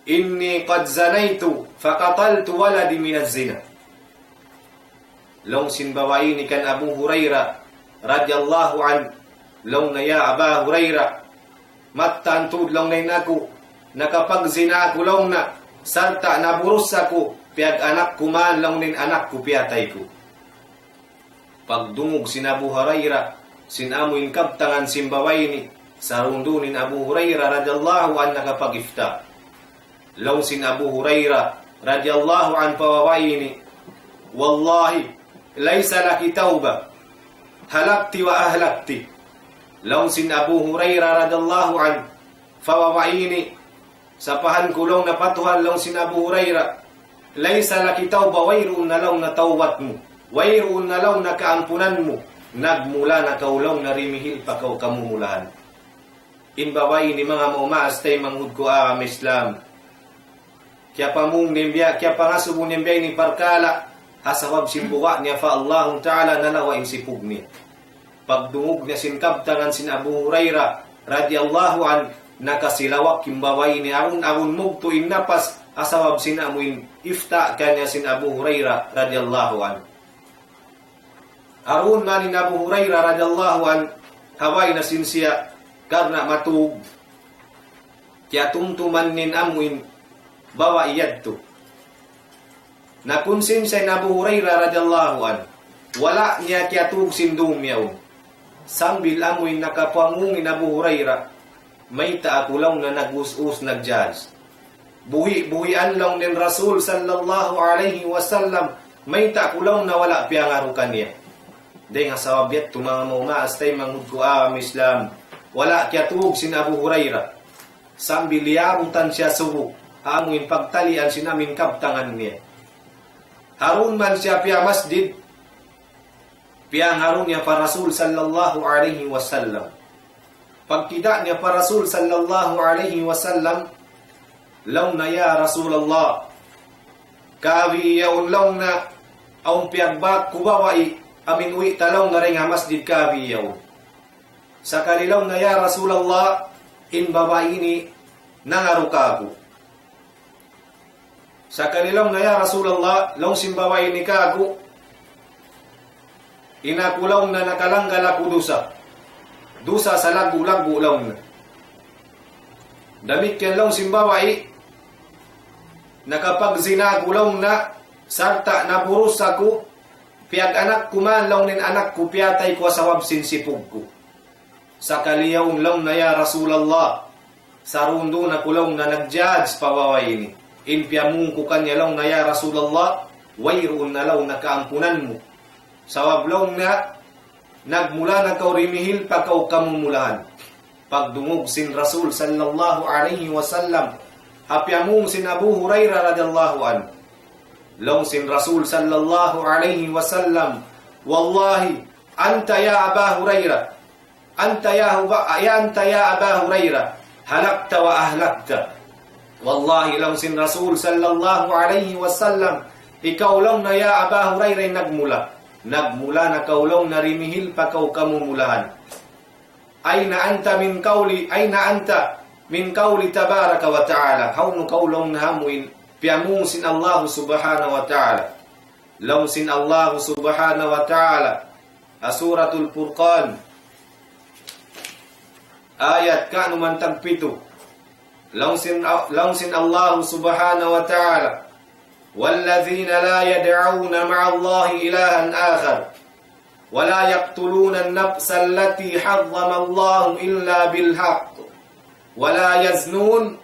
inni qad zanaitu faqataltu waladi min az-zina. Law sin bawaini kan Abu Hurairah radhiyallahu an law na ya Aba Hurairah mattantud law na nako nakapagzina ko law na sarta naburus ako piag anak ko man law nin anak ko piatay ko. Pagdungog sin Abu Hurairah sinamuin kaptangan simbawayni sarundunin Abu Hurairah radhiyallahu an nakapagifta. Law sin Abu Hurairah radhiyallahu an pawawayni wallahi laysa laki tauba halakti wa ahlakti. Law sin Abu Hurairah radhiyallahu an pawawayni sapahan kulong na patuhan law sin Abu Hurairah laysa laki tauba wayroon na law na tawbat mo wayroon na law na kaampunan mo nagmula na kaulaw na rimihil pa kaw kamumulahan. Inbaway ni mga maumaas tay manghud ko ang Islam. Kya pamung nimbya, kya pangasubong nimbya ni parkala, hasawab simbuwa niya fa Allah Ta'ala nalawain sipug niya. Pagdungog niya sinkabtangan sin Abu Hurairah radhiyallahu an nakasilawak kimbaway ni aun mugto innapas asawab sinamuin ifta kanya sin Abu Hurairah radhiyallahu an. Arun man ni Abu Hurairah radhiyallahu an haway na sinsiya karena matug kya tumtuman nin amuin bawa iyadto. Nakunsin sa Abu Hurairah radhiyallahu an wala niya kya tug sindum yaw. Sambil amuin nakapangungin Abu Hurairah may taakulaw na nagus-us nagjudge. Buhi-buhian lang din Rasul sallallahu alaihi wasallam may taakulaw na wala piangarukan niya. Day nga sawabyat mga maas tay manghud am Islam. Wala kya tuog sin Abu Hurairah. Sambil liyarutan siya subo. Amuin pagtalian sinamin kaptangan niya. Harun man siya piya masjid. Piyang harun niya pa Rasul sallallahu alaihi wasallam. Pagkida niya pa Rasul sallallahu alaihi wasallam. Law na ya Rasulullah. Kawi yaun law na aung piyagbak kubawai. Amin uwi talaw na rin nga masjid kawi yaw. Sa kalilaw na ya Rasulullah, in babaini nangarukago. Sa kalilaw na ya Rasulullah, law simbabaini kago, inakulaw na nakalanggal ako dusa. Dusa sa lagu-lagu law na. Damit yan law simbabai, nakapagzinagulaw na, sarta naburus ako, piag anak ko man law nin anak ko piatay ko asawab sinsipug ko. Sa kaliyaw lang na ya Rasulullah sarundo na kulaw na nagjudge pawaway ni. Inpiyamung ko kanya lang na ya Rasulullah wayroon na law na kaampunan mo. Sawab lang na nagmula na kaw rimihil pa kaw kamumulahan. Pagdungog sin Rasul sallallahu alaihi wasallam hapyamung sin Abu Hurairah radhiyallahu an. Long sin Rasul sallallahu alaihi wasallam wallahi anta ya Aba Hurairah anta ya Aba Hurairah halakta wa ahlakta. Wallahi long sin Rasul sallallahu alaihi wasallam Ikaulong na ya Aba Hurairah nagmula. Nagmula na kaulong na rimihil pa kau kamumulahan. Aina anta min kauli tabaraka wa ta'ala. Haunu kaulong na hamuin piamung sin Allah subhanahu wa ta'ala. Law sin Allah subhanahu wa ta'ala. Suratul Furqan. Ayat ka numantag 7. Law sin Allah subhanahu wa ta'ala. والذين لا يدعون مع الله إلها آخر ولا يقتلون النفس التي حرم الله إلا بالحق ولا يزنون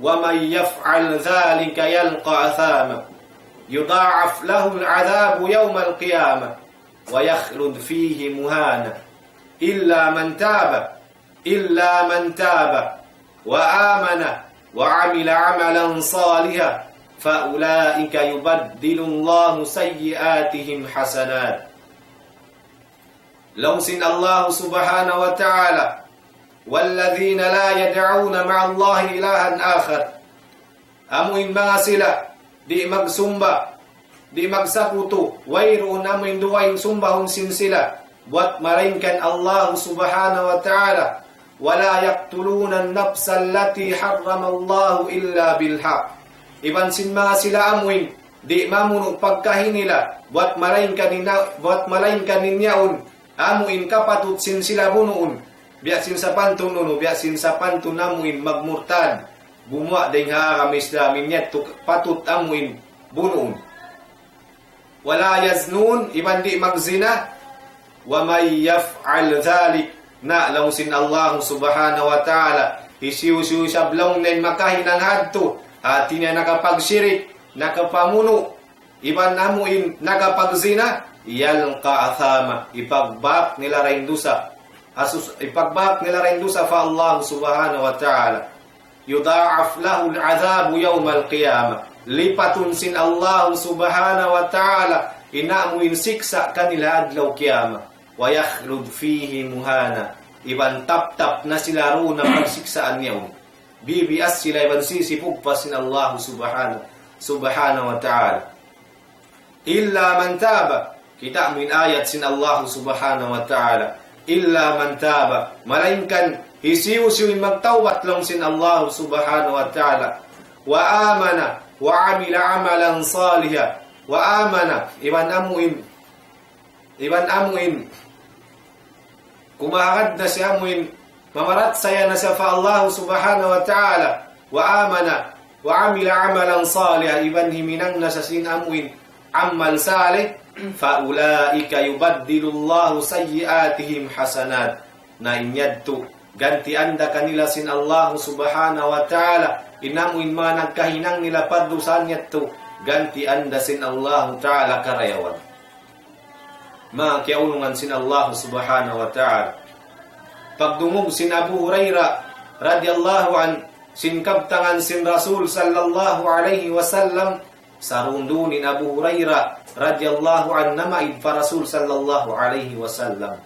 ومن يفعل ذلك يلقى أثاما يضاعف له العذاب يوم القيامة ويخلد فيه مهانا إلا من تاب وآمن وعمل عملا صالحا فأولئك يبدل الله سيئاتهم حسنات. لو سن الله سبحانه وتعالى والذين لا يدعون مع الله إلها آخر. Amuin mga sila di magsumba, di magsakuto, wayroon amuin duwain sumbahon sin sila buat maringkan Allah subhanahu wa ta'ala wala yaqtuluna an-nafsa allati harrama Allah illa bilhaq. Iban sin mga sila amuin di mamuno pagkahin nila buat malain kaninyaon amuin kapatut sin sila bunuon biya sin sa pantun nuno biya sin sa pantun amuin magmurtad bumwa ding haramis damin niya patut amuin bunuon wala yaznun iban di magzina wa may yaf'al dhalik na law sin Allah subhanahu wa ta'ala isiu-siu sablong nen makahinang hadto hati niya nakapagsirik, nakapamuno, iban namuin nakapagzina, yalqa athama, ipagbak nila rin dusa. Ipagbak nila rin dusa fa Allah subhanahu wa ta'ala. Yudha'af lahu al-'adhabu yawm al-qiyamah. Lipatun sin Allah subhanahu wa ta'ala, inamuin siksa kanila adlaw qiyamah. Wa yakhlud fihi muhana. Iban tap-tap na sila ro na pagsiksaan niya. Bibias sila iban sisipug pa sin Allah subhanahu wa ta'ala. Illa man taba. Kita min ayat sin Allah subhanahu wa ta'ala. Illa man taba. Malainkan hisiu-siuin magtawbat lang sin Allah subhanahu wa ta'ala. Wa amana. Wa amila amalan salihah. Wa amana. Iban amuin. Kumahad na si amuin. Mamarat saya na sa fa Allah subhanahu wa ta'ala wa amana wa amila amalan salih iban himinang na sa sinamuin amal salih fa ulaika yubaddilu Allah sayyiatihim hasanat na inyadto ganti anda kanila sin Allah subhanahu wa ta'ala inamuin mga nagkahinang nila padusan yadto ganti anda sin Allah ta'ala karayawan mga kiaulungan sin Allah subhanahu wa ta'ala. Pagdungog sin Abu Hurairah radhiyallahu an sin kabtangan sin Rasul sallallahu alaihi wasallam sarundunin Abu Hurairah radhiyallahu an namaid pa Rasul sallallahu alaihi wasallam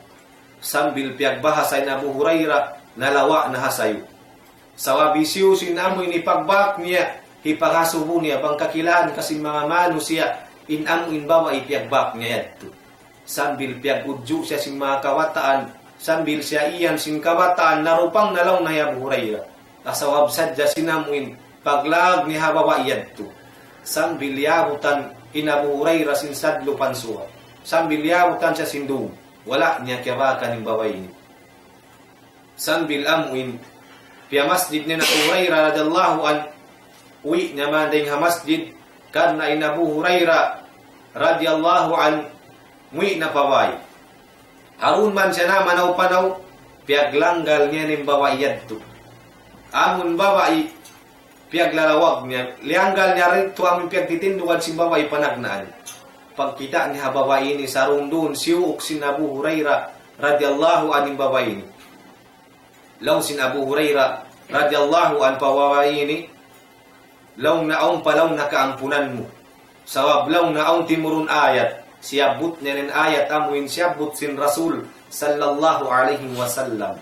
sambil piagbahasay na Abu Hurairah nalawa na hasayo sawabisiyo sin amoy ni pagbak niya hipagasubo niya pangkakilaan kasi mga manusia inamuin bawa ipiagbak niya yadto sambil piagudyo siya sin mga kawataan sambil siya iyan sin kabataan narupang nalaw na Abu Hurairah. Asawab sadya sinamuin paglag ni habawa iyan to. Sambil yabutan in Abu Hurairah sin sadlo pansuwa. Sambil yabutan siya sindung. Wala niya kiyabakan ng baway ini. Sambil amuin piya masjid ni Abu Hurairah radallahu an uwi naman ding ha masjid karna in Abu Hurairah radiyallahu an uwi na paway. Harun man siya na manaw-panaw, piaglanggal niya ng bawaiyad to. Amon bawa'i, piaglalawag niya. Lianggal niya rin to aming piagtitindukan si bawa'i panagnaan. Pagkita niya bawa'i ni sarong doon, siuok sin Abu Hurairah radiyallahu aning bawa'i ni. Law sin Abu Hurairah radiyallahu an pawawa'i ni, law naong palaw nakaampunan mo. Sawab law naong timurun ayat. Siyabut niya rin ayat amuin siyabut sin Rasul sallallahu alaihi wasallam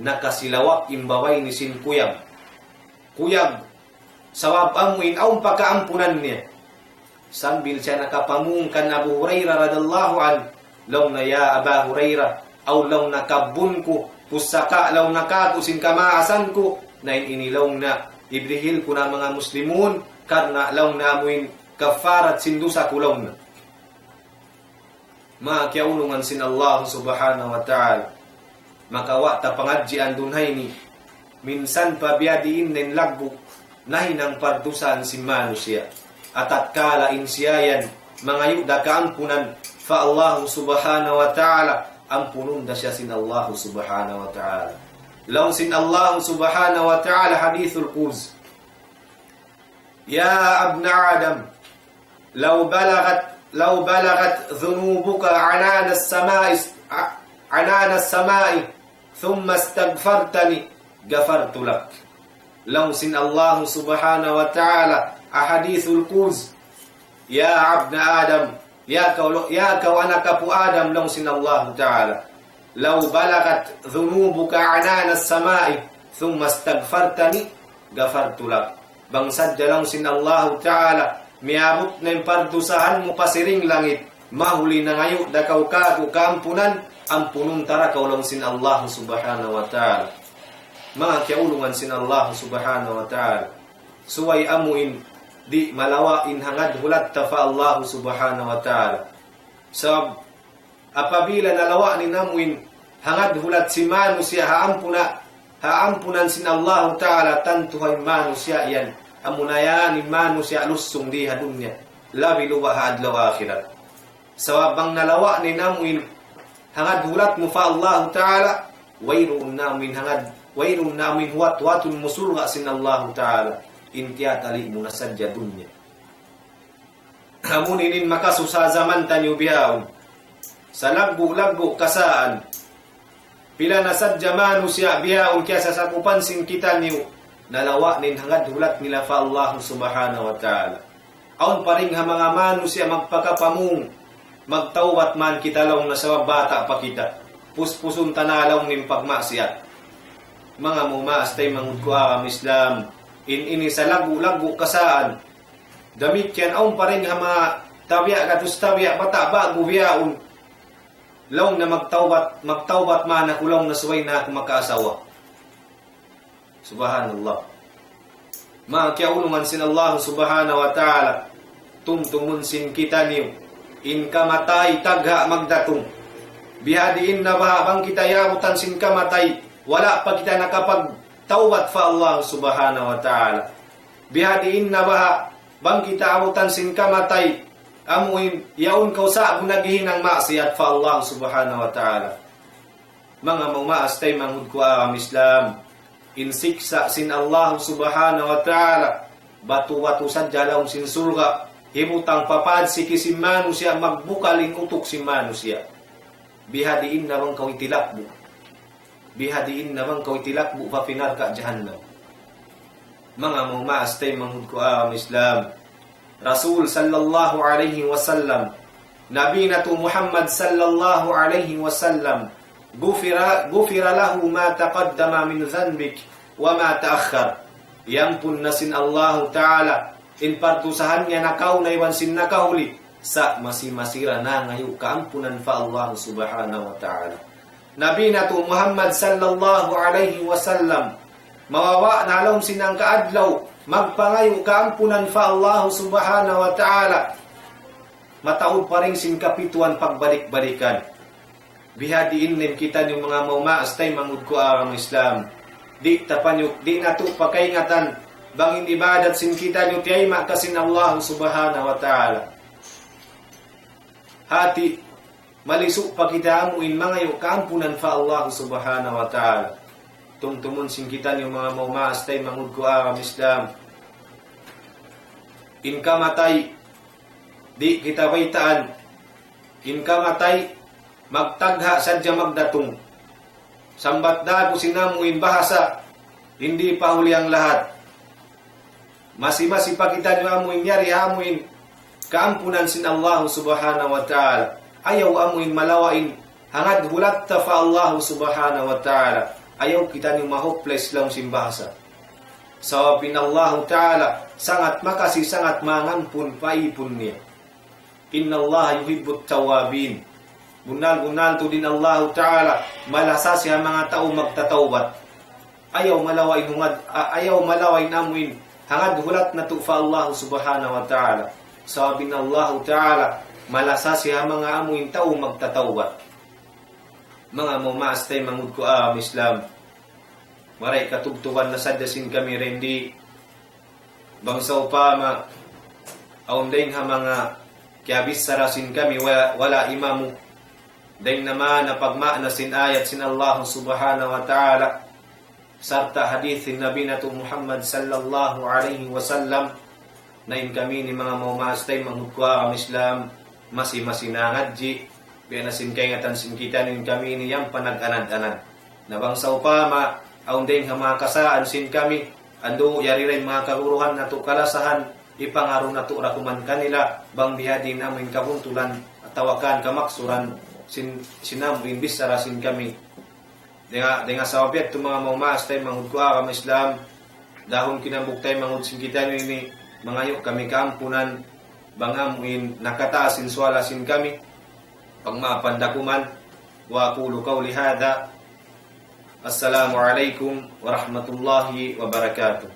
nakasilawak imbaway ni sin kuyab sawab amuin aung pagkaampunan niya sambil siya nakapamungkan Abu Hurairah radallahu an, law na ya Aba Hurairah, aw law nakabun ko, pusaka law nakakusin kamaasan ko, na inilaw na ibrihil ko na mga muslimun, karna law na amuin kafarat sindusa ko law na. Mga kiaulungan sin Allah subhanahu wa ta'ala, makawa ta pangadjian dunhay ni, minsan pa biyadiin nin lagbo, nahi ng pardusan si manusia. At kala insiyayan, mga yuda kaampunan, fa Allah subhanahu wa ta'ala, ampunun da siya sin Allah subhanahu wa ta'ala. Law sin Allah subhanahu wa ta'ala hadithul qudz. Ya abna Adam, law balagat dhunubuka anana as-sama'i thumma astaghfartani ghafartu lak. Law sin Allah subhanahu wa ta'ala ahadithul qudz. Ya abna Adam, ya kau anak kapu Adam, law sin Allah ta'ala, law balagat dhunubuka anana as-sama'i thumma astaghfartani ghafartu lak. Bangsad dalang sin Allah ta'ala, miabot na yung pardusahan mo pasiring langit, mahuli na ngayon dakaw ka kaampunan, ampunun tara kaulang sin Allah subhanahu wa ta'ala. Mga kiaulungan sin Allah subhanahu wa ta'ala, suway amuin di malawain hangad hulat tafa Allah subhanahu wa ta'ala. So apabila nalawa ni namuin hangad hulat si manusia haampunan sin Allah ta'ala, tantuhay manusia yan amunayanin manusia lusung di hadunya labi luwa haadlaw akhirat. Sawabang nalawa ni namuin hangad hulat mo fa Allah ta'ala, wayrun namin huwat-watun musulga sin Allah ta'ala, intiya tali mo na sadya dunya. Hamuninin makasusa zaman tanyo biyaon, sa lagbo-lagbo kasaan, pila na sadya manusia biyaon kaya sa sakupansin kita niyo, nalawa nin hangad hulat nila fa Allah subhanahu wa ta'ala. Aun paring ha mga manusia magpakapamung, magtawat man kita lang na sa bata pa kita, puspusun tanalaw nin pagmaksiyat. Mga mumaas tay mangudkuha ang Islam, ini sa lagu-lagu kasaan, damit yan aun paring ha mga tabya katus tabya bata bago biyaon, law na magtawbat man ako lang na suway na ako makaasawa. Subhanallah. Mga kiaulungan sin Allah subhanahu wa ta'ala, tumtumun sin kita niyo, in kamatay tagha magdatong. Bihadiin na bahabang kita yabutan sin kamatay, wala pa kita nakapagtawbat fa Allah subhanahu wa ta'ala. Bihadiin na bahabang kita abutan sin kamatay, amuin yaon kausa nagihinang maksiyat fa Allah subhanahu wa ta'ala. Mga mumaas tay manghudkuha ang Islam, insiksa sin Allah subhanahu wa ta'ala, batu-batu sadya laong sin surga, himutang papad si kisim manusia, magbukaling utok si manusia. Bihadiin namang kawitilakbo, bihadiin namang kawitilakbo, papinar ka jahannam. Mga mumaas tay manghudkuha ang Islam, Rasul sallallahu alaihi wasallam, Nabi na to Muhammad sallallahu alaihi wasallam, gufira lahu ma taqaddama min dhanbik wa ma ta'akhkhar. Yampun na sin Allah ta'ala, in partusahan niya nakaw na iwan sin nakahuli, sa masimasira na ngayon kaampunan fa Allah subhanahu wa ta'ala. Nabi na to Muhammad sallallahu alaihi wasallam, mawawa na along sinang kaadlaw, magpangayo kaampunan fa Allah subhanahu wa ta'ala, mataod pa rin sin kapituan pagbalik-balikan. Bihadiin nin kita yung mga maumaas tay mangudko ang Islam, di tapanyok, di nato pakaingatan, bangin ibadat sin kita nyo tiyay makasin Allah subhanahu wa ta'ala. Hati, malisok pa kita amuin mga yung kaampunan fa Allah subhanahu wa ta'ala. Tumtumun sin kita yung mga maumaas tay mangudko ang Islam, in kamatay, di kita baitaan, in kamatay, magtagha sadya magdatong. Sambat dago sinamuin bahasa, hindi pa huli ang lahat. Masi-masi pa kita nyo amuin yari amuin, kaampunan sin Allah subhanahu wa ta'ala. Ayaw amuin malawain, hangad hulat ta fa Allah subhanahu wa ta'ala. Ayaw kita nyo mahopeless lang sin bahasa. Sawabin Allah Ta'ala, sangat makasih, sangat mangampun paipun niya. Inna Allah yuhibbut tawabin. Bunal-bunal to din Allah Ta'ala, malasa siya mga tao magtatawbat. Ayaw malaway namuin, hangad hulat na to fa Allah Subhanahu wa Ta'ala. Sawabin Allah Ta'ala, malasa siya mga amuin tao magtatawbat. Mga mumaastay mangud ko Islam. Maray katugtuban na sadasin kami rendi. Bangsaw pa aundain ha mga kiabis sarasin kami wala imamu. Dain naman na pagmanasin ayat sin Allah Subhanahu wa Ta'ala. Sarta hadithin Nabi nato Muhammad sallallahu alaihi wasallam. Nain kami ni mga mumaastay mangud ko Islam. Masinangadji. Bianasin kay ngatan sin kita nin kami ni yang panag-anad-anad. Nabangsaw pa aundain nga mga kasaan sin kami, ando yari rin mga karuruhan na to kalasahan, ipangaro na to rakuman kanila, bang bihadin amin kabuntulan, at tawakan kamaksuran, sinamuin bisarasin kami. Denga sa wabiat to mga maumastay, mangud ko akam Islam, dahon kinambuktay mangud sin kita ni mangayo kami kaampunan, bang amuin nakataasin swalasin kami, pang mapandakuman, wa aqulu qawli hada. Assalamualaikum warahmatullahi wabarakatuh.